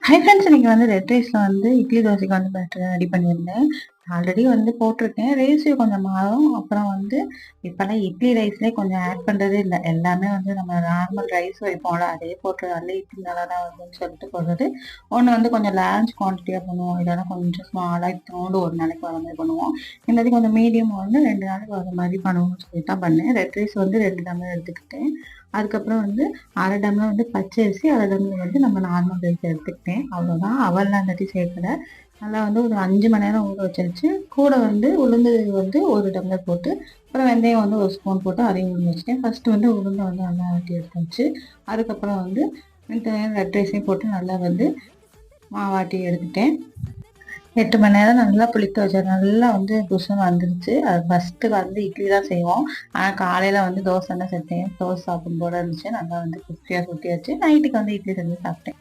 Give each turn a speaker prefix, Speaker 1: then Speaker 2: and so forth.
Speaker 1: Hi friends, இன்னைக்கு வந்து red ரைஸ்ல வந்து இட்லி தோசைக்கு வந்து பேட்டர் ரெடி பண்ணியிருந்தேன். ஆல்ரெடி வந்து போட்டிருக்கேன். ரேஷியோ கொஞ்சம் மாறும். அப்புறம் வந்து இப்போலாம் இட்லி ரைஸ்லேயே கொஞ்சம் ஆட் பண்ணுறதே இல்லை. எல்லாமே வந்து நம்ம நார்மல் ரைஸ் வைப்போம்ல, அதே போட்டு அதிலே இட்லி நல்லா தான் வருதுன்னு சொல்லிட்டு போடுறது. ஒன்று வந்து கொஞ்சம் லார்ஜ் குவான்டிட்டியாக பண்ணுவோம், இல்லைன்னா கொஞ்சம் ஸ்மாலாக தோண்டு ஒரு நாளைக்கு வர மாதிரி பண்ணுவோம். இந்த கொஞ்சம் மீடியம் வந்து 2 நாளைக்கு வர மாதிரி பண்ணுவோம்னு சொல்லி தான் பண்ணேன். ரெட் ரைஸ் வந்து 2 டம்ளர் எடுத்துக்கிட்டேன். அதுக்கப்புறம் வந்து 1/2 டம்ளர் வந்து பச்சரிசி, 1/2 டம்ளர் வந்து நம்ம நார்மல் ரைஸ் எடுத்துக்கிட்டேன். அவ்வளோதான். அவல்லாம் தட்டி சேர்க்கல. நல்லா வந்து ஒரு 5 மணி நேரம் ஊற வச்சிருச்சு. கூட வந்து உளுந்து வந்து 1 டம்ளர் போட்டு, அப்புறம் வெந்தயம் வந்து 1 ஸ்பூன் போட்டு அதையும் ஊற வச்சுட்டேன். ஃபர்ஸ்ட் வந்து உளுந்தை வந்து நல்லா ஆட்டி எடுத்தாச்சு. அதுக்கப்புறம் வந்து இந்த ரெட் ரைஸையும் போட்டு நல்லா வந்து மாவாட்டி எடுத்துட்டேன். 8 மணி நேரம் நல்லா புளிக்க வச்சேன். நல்லா வந்து புஷ்ஷுன்னு வந்துருச்சு. அது ஃபஸ்ட்டு வந்து இட்லி தான் செய்வோம். ஆனால் காலையில் வந்து தோசை தான் செஞ்சேன். தோசை சாப்பிடும் போல இருந்துச்சு. நல்லா வந்து கிறிஸ்பியாக சுட்டியாச்சு. நைட்டுக்கு வந்து இட்லி செஞ்சு சாப்பிட்டேன்.